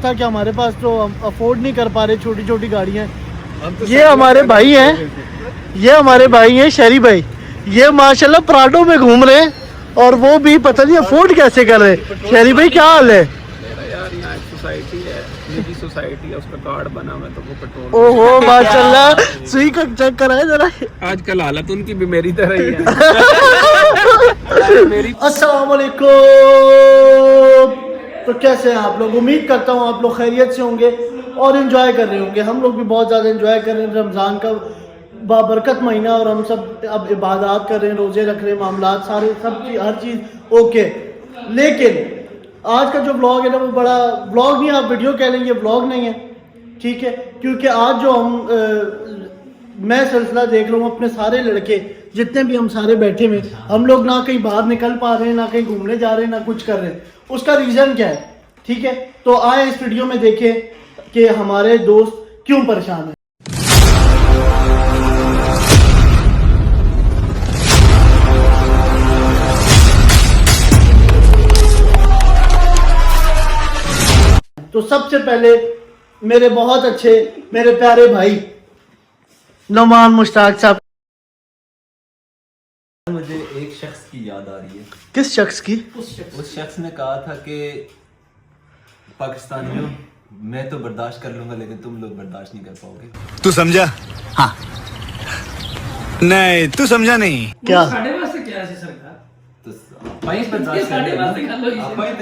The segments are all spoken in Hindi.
था कि हमारे पास तो हम अफोर्ड नहीं कर पा रहे छोटी छोटी गाड़ियाँ। ये हमारे भाई हैं, ये हमारे भाई हैं शहरी भाई, ये माशाल्लाह प्राडो में घूम रहे हैं और वो भी पता नहीं अफोर्ड कैसे कर रहे हैं। शहरी भाई क्या हाल है? यार यहाँ एक सोसाइटी है, निजी सोसाइटी है, उसका कार्ड बना हुआ है तो वो पेट्रोल। ओहो माशाल्लाह, सुई का चेक कराए जरा। आजकल हालत उनकी भी मेरी तरह ही है। अस्सलाम वालेकुम। तो कैसे हैं आप लोग? उम्मीद करता हूँ आप लोग खैरियत से होंगे और एंजॉय कर रहे होंगे। हम लोग भी बहुत ज़्यादा एंजॉय कर रहे हैं। रमज़ान का बाबरकत महीना और हम सब अब इबादत कर रहे हैं, रोज़े रख रहे हैं, मामलात सारे सब हर चीज़ ओके। लेकिन आज का जो व्लॉग है ना वो बड़ा व्लॉग नहीं, आप वीडियो कह लेंगे, व्लॉग नहीं है, ठीक है। क्योंकि आज जो मैं सिलसिला देख रहा हूँ, अपने सारे लड़के जितने भी हम सारे बैठे हुए, हम लोग ना कहीं बाहर निकल पा रहे हैं, ना कहीं घूमने जा रहे हैं, ना कुछ कर रहे हैं। उसका रीज़न क्या है, ठीक है? तो आए इस वीडियो में देखें कि हमारे दोस्त क्यों परेशान हैं। तो सबसे पहले मेरे बहुत अच्छे, मेरे प्यारे भाई नौमान मुश्ताक साहब। मुझे एक शख्स की याद आ रही है। किस शख्स की? उस शख्स ने कहा था कि पाकिस्तानियों, मैं तो बर्दाश्त कर लूंगा लेकिन तुम लोग बर्दाश्त नहीं कर पाओगे। तू समझा? हाँ। नहीं तू समझा नहीं। क्या? आप तो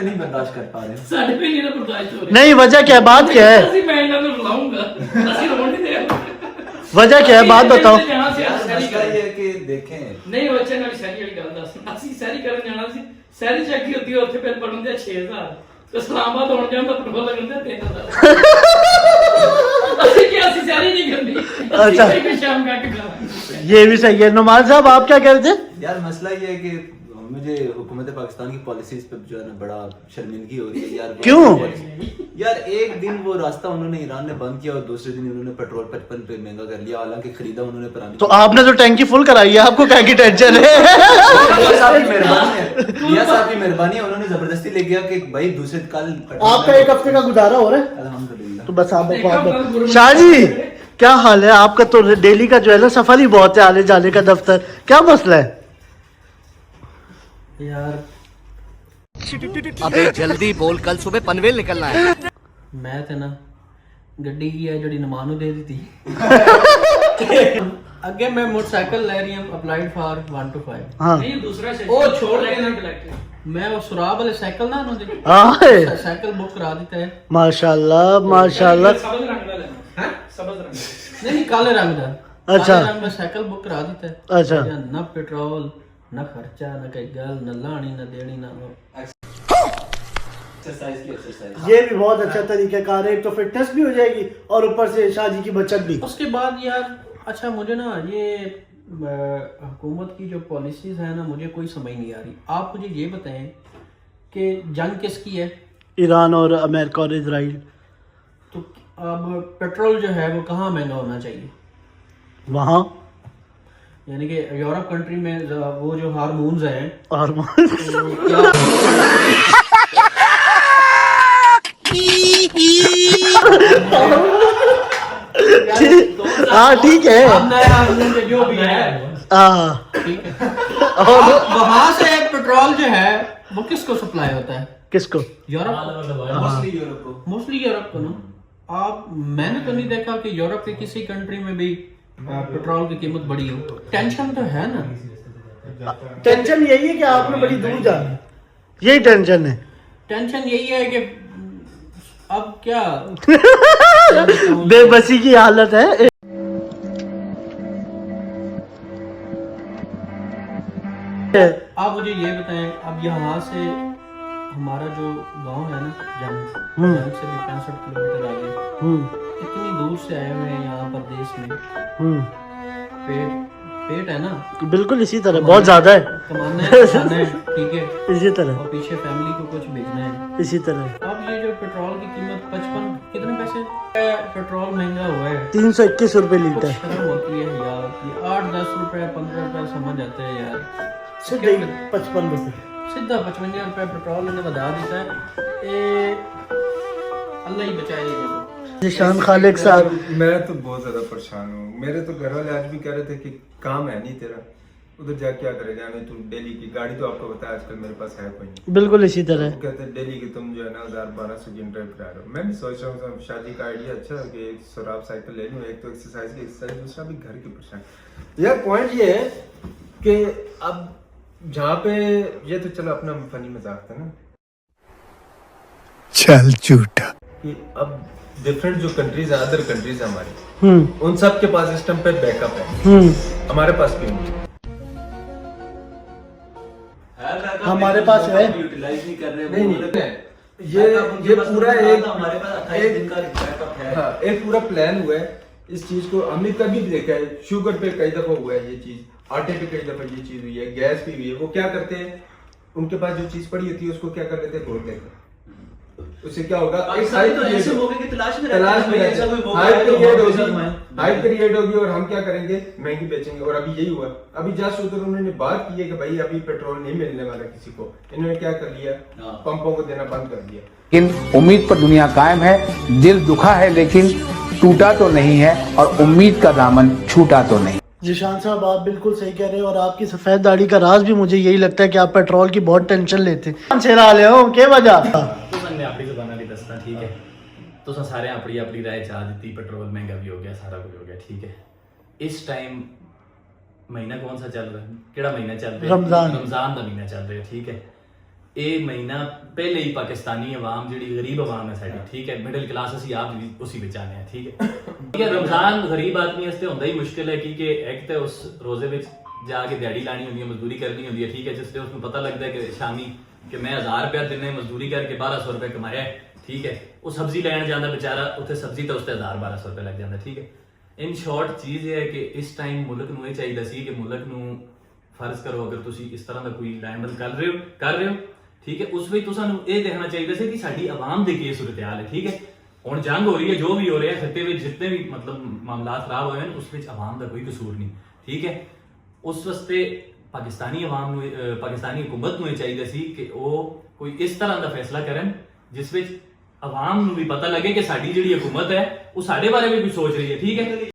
नहीं बर्दाश्त कर पा रहे। नहीं, वजह क्या है, बात क्या है, वजह क्या है, बात बताओ। मसला ये है कि देखें, नहीं बच्चे ने शहरी वाली गल दस, ਅਸੀਂ ਸ਼ਹਿਰੀ ਕਰਨ ਜਾਣਾ ਸੀ, ਸ਼ਹਿਰੀ ਚੱਕੀ ਹੁੰਦੀ ਉੱਥੇ ਫਿਰ ਪੜਨ ਦੇ 6000 ਤੇ ਇਸਲਾਮਾਬਾਦ ਹੋਣ ਜਾਂਦਾ ਪੈਟਰੋਲ ਲੱਗਣ ਦੇ 3000। ਅਸੀਂ ਕੀ ਅਸੀਂ ਸ਼ਹਿਰੀ नहीं करनी। अच्छा, शाम का के ये भी सही है। नुमान साहब आप क्या कह रहे थे? यार मसला ये है कि मुझे हुकूमत पाकिस्तान की पॉलिसीज पे जो है ना बड़ा शर्मिंदगी हो रही है यार। क्यों? यार एक दिन वो रास्ता उन्होंने ईरान ने बंद किया और दूसरे दिन उन्होंने पेट्रोल 55 रुपए महंगा कर लिया, हालांकि खरीदा उन्होंने पुरानी। तो आपने तो टैंकी फुल कराई है, आपको क्या की टेंशन है? मियां साहब की मेहरबानी है, उन्होंने जबरदस्ती ले गया कि भाई दूसरे कल आपका एक हफ्ते का गुजारा हो रहा है? अल्हम्दुलिल्लाह। तो बस आप शाह जी क्या हाल है आपका? तो डेली का जो है ना सफर ही बहुत है, आने जाने का दफ्तर, क्या मसला है यार? अबे जल्दी बोल, कल सुबह पनवेल निकलना है। मैं ते ना गड्डी की है जड़ी नमान ਨੂੰ ਦੇ ਦਿੱਤੀ। ਅੱਗੇ मैं मोटरसाइकिल ले रही हूं अप्लाइड फॉर 1 to 5। हाँ नहीं दूसरा वो छोड़ के ना मैं वो सुराब वाले साइकिल ना उन्होंने हाँ साइकिल बुक करा देता है। माशाल्लाह माशाल्लाह। सबज रंग का लेना है, सबज रंग नहीं काले रंग का। अच्छा, काले रंग में साइकिल बुक करा देता है। अच्छा, ना पेट्रोल ना खर्चा ना कहीं गल ना लानी ना देनी ना एक्सरसाइज। ये भी बहुत अच्छा तरीकाकार है। एक तो फिटनेस भी हो जाएगी और ऊपर से शादी की बचत भी। उसके बाद यार अच्छा मुझे ना ये हुकूमत की जो पॉलिसीज है ना मुझे कोई समझ नहीं आ रही। आप मुझे ये बताएं कि जंग किसकी है? ईरान और अमेरिका और इजराइल। तो अब पेट्रोल जो है वो कहाँ महंगा होना चाहिए? वहाँ यानी कि यूरोप कंट्री में वो जो हार्मोन्स हैं और हाँ ठीक है, जो भी है हाँ ठीक है। और वहाँ से पेट्रोल जो है वो किसको सप्लाई होता है? किसको? यूरोप, मोस्टली यूरोप को ना। आप मैंने तो नहीं देखा कि यूरोप के किसी कंट्री में भी पेट्रोल की कीमत बढ़ी हो। टेंशन तो है ना। टेंशन यही है कि आपने बड़ी दूर जाना है, यही टेंशन है। टेंशन यही है कि अब क्या बेबसी की हालत है। आप मुझे ये बताएं, अब यहाँ से हमारा जो गांव है ना जंग से भी 65 किलोमीटर आगे, इतनी दूर से आए हुए हैं यहाँ प्रदेश में। पेट है ना, बिल्कुल इसी तरह, बहुत ज्यादा है, कमाना है, खाना है, ठीक है, इसी तरह, और पीछे फैमिली को कुछ भेजना है, इसी तरह। अब ये जो पेट्रोल की कीमत 55 कितने पैसे पेट्रोल महंगा हुआ है, 321 रुपए लीटर। शर्म होती है यार, ये 8-10 रुपए 15 रुपए समझ आते हैं यार, सीधे 55 रुपए, सीधा 55 रुपए पेट्रोल ने बता देता है। अल्लाह ही बचाए इनको। निशान खालिक साहब, मैं तो बहुत ज्यादा परेशान हूँ। मेरे तो घर वाले आज भी कह रहे थे कि काम है नहीं तेरा, उधर जा क्या करेगा, नहीं तू डेली की गाड़ी तो आपको पता है आजकल मेरे पास है कोई नहीं। बिल्कुल इसी तरह। वो कहते हैं डेली की तुम जो है ना 1000-1200 की ड्राइव करा रहे हो। मैं भी सोच रहा हूँ शादी का आइडिया अच्छा है कि एक शराब साइकिल ले लूँ, एक तो एक्सरसाइज की एक्सरसाइज, दूसरा भी घर की परेशानी। यार पॉइंट ये है कि अब जहाँ पे ये तो चलो अपना फनी मजाक था ना चल झूठा कि अब डिफरेंट जो कंट्रीज है, अदर कंट्रीज है हमारी, उन सब के पास इस टाइम पे बैकअप है, हमारे पास भी नहीं। हमारे पास है, यूटिलाइज नहीं कर रहे। नहीं ये पूरा एक हमारे पास 28 दिन का बैकअप है। हाँ, एक पूरा प्लान हुआ है इस चीज को। हमने कभी भी देखा है, शुगर पे कई दफा हुआ है ये चीज, आटे पे कई दफा ये चीज हुई है, गैस पे हुई है। वो क्या करते हैं, उनके पास जो चीज पड़ी होती है उसको क्या कर लेते हैं, घोट लेते हैं। उससे क्या होगा, एक हाइप तो ऐसे मौके की तलाश में हाइप क्रिएट होगी और हम क्या करेंगे, महंगी बेचेंगे। और अभी यही हुआ, अभी जस्ट उधर उन्होंने बात की है कि भाई अभी पेट्रोल नहीं मिलने वाला किसी को, इन्होंने क्या कर लिया, पंपों को देना बंद कर दिया। लेकिन उम्मीद पर दुनिया कायम है, दिल दुखा है लेकिन टूटा तो नहीं है, और उम्मीद का दामन छूटा तो नहीं। जिशान साहब आप बिल्कुल सही कह रहे हैं, और आपकी सफेद दाढ़ी का राज भी मुझे यही लगता है कि आप पेट्रोल की बहुत टेंशन लेते हैं। छेड़ा ले हो क्या वजह? मैं अपनी जुबान भी दसना, ठीक है, तो सारे अपनी अपनी राय चाह दी, पेट्रोल महंगा भी हो गया, सारा कुछ हो गया, ठीक है। इस टाइम महीना कौन सा चल रहा है, केड़ा महीना चल रहा है? रमजान का महीना चल रहा है, ठीक है। ये महीना पहले ही पाकिस्तानी अवाम जी गरीब अवाम है साडी, ठीक है, मिडिल क्लास असी आप भी उसी विच आने हैं, ठीक है। ठीक है, रमजान गरीब आदमी वास्ते होंदा ही मुश्किल है, क्योंकि एक तो उस रोजे विच जाके दिहाड़ी लानी होंदी है, मजदूरी करनी होंदी है, ठीक है। जिससे उसमें पता लगता है कि शामी कि मैं 1000 रुपया दिन में मजदूरी करके 1200 रुपये कमाया है, ठीक है। वो सब्जी लैन जाता बेचारा, उत्थे सब्जी तो उसते 1000-1200 रुपये लग जाता, ठीक है। इन शॉर्ट चीज़ ये है कि इस टाइम मुल्क नूं ये चाहिए सी कि मुल्क नूं फर्ज करो अगर तुसी इस तरह का कोई लाइनबल कर रहे हो, ठीक है, उस ਵਿੱਚ तुसानू ये देखना चाहिए सी कि साडी आवाम दी की सूरत हाल है, ठीक है। हुण जंग हो रही है, जो भी हो रहा है, खत्ते में जितने भी मतलब मामला खराब होए हैं, उस ਵਿੱਚ आवाम का कोई कसूर नहीं, ठीक है। उस वास्ते पाकिस्तानी आवाम नूं, पाकिस्तानी हुकूमत नूं चाहिए सी कि वो कोई इस तरह का फैसला करन जिस ਵਿੱਚ आवाम नूं भी पता लगे कि साडी जिहड़ी हुकूमत है वो साडे बारे में भी सोच रही है, ठीक है।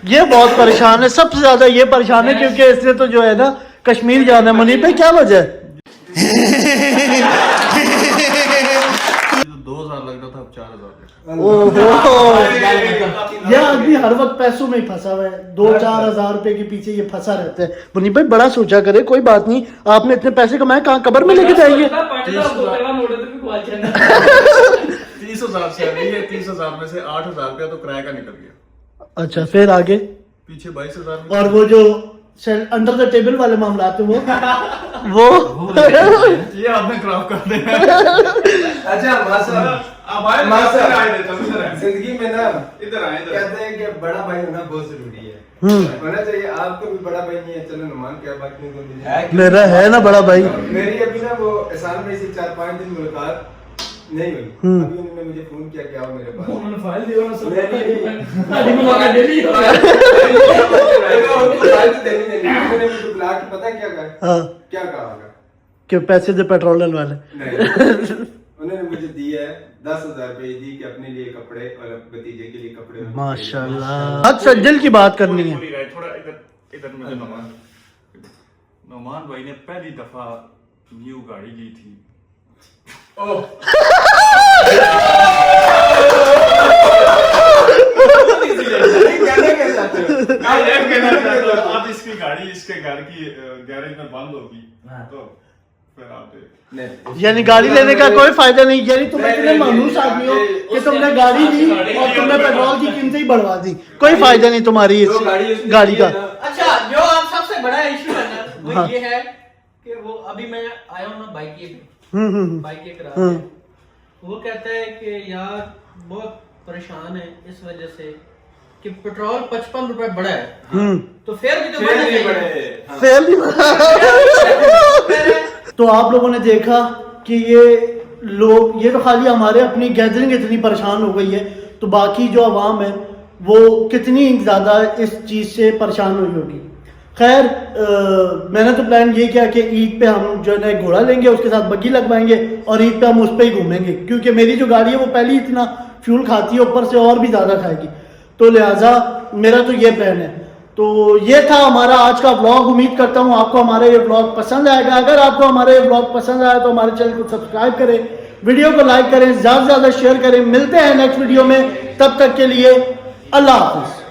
ये बहुत परेशान है, सबसे ज्यादा ये परेशान है क्योंकि इसने तो जो है ना कश्मीर जाना है। मुनीब भाई क्या वजह है? 2000 लगता था, अब 4000। ये आदमी हर वक्त पैसों में ही फंसा हुआ है, 2-4 हजार रुपए के पीछे ये फंसा रहता है। मुनीब भाई बड़ा सोचा करे, कोई बात नहीं, आपने इतने पैसे कमाए, कहाँ कब्र में लेके जाएंगे? 30,000 सैलरी है, 30,000 में से 8,000 रुपया तो किराए का निकल गया। अच्छा, फिर आगे पीछे 22,000। और वो जो अंडर द टेबल वाले मामला आते वो ये आपने खराब कर दिया। अच्छा जिंदगी में ना इधर आए, कहते हैं कि बड़ा भाई होना बहुत जरूरी है, होना चाहिए। आपको भी बड़ा भाई नहीं है, चलो नुमान क्या बात नहीं, मेरा है ना बड़ा भाई। मेरी अभी ना वो एहसान भाई से 4-5 दिन मुलाकात नहीं हुई, अभी उन्होंने मुझे फोन किया कि आओ मेरे पास, उन्होंने फाइल दिया ना सब उन्होंने मुझे बुला के पता क्या कहा, क्या कहा कि पैसे दे पेट्रोल डलवा ले। उन्होंने मुझे दिया है 10,000 रुपए दी कि अपने लिए कपड़े और भतीजे के लिए कपड़े। माशाल्लाह, अच्छा दिल की बात करनी है। थोड़ा इधर मुझे नौमान भाई ने पहली दफा न्यू गाड़ी ली थी। अब इसकी गाड़ी इसके घर की गैरेज में बंद होगी, तो फिर आप यानी गाड़ी लेने का कोई फायदा नहीं, यानी तुम इतने मायूस आदमी हो कि तुमने गाड़ी ली और तुमने पेट्रोल की कीमतें ही बढ़वा दी, कोई फायदा नहीं तुम्हारी इस गाड़ी का। अच्छा, जो आप सबसे बड़ा इशू है ना वो ये है कि वो अभी मैं आया हूँ ना बाइक करा, वो कहता है कि यार बहुत परेशान है इस वजह से कि पेट्रोल 55 रुपए बढ़ा है, तो फेयर भी तो बढ़े। तो आप लोगों ने देखा कि ये लोग, ये तो खाली हमारे अपनी गैदरिंग इतनी परेशान हो गई है, तो बाकी जो अवाम है वो कितनी ज़्यादा इस चीज़ से परेशान हुई होगी। खैर मैंने तो प्लान ये किया कि ईद पे हम जो है घोड़ा लेंगे, उसके साथ बग्गी लगवाएंगे और ईद पे हम उस पर ही घूमेंगे, क्योंकि मेरी जो गाड़ी है वो पहले ही इतना फ्यूल खाती है, ऊपर से और भी ज़्यादा खाएगी, तो लिहाजा मेरा तो ये प्लान है। तो ये था हमारा आज का व्लॉग। उम्मीद करता हूँ आपको हमारा ये व्लॉग पसंद आएगा। अगर आपको हमारा ये व्लॉग पसंद आया तो हमारे चैनल को सब्सक्राइब करें, वीडियो को लाइक करें, ज़्यादा से ज़्यादा शेयर करें। मिलते हैं नेक्स्ट वीडियो में, तब तक के लिए अल्लाह हाफिज़।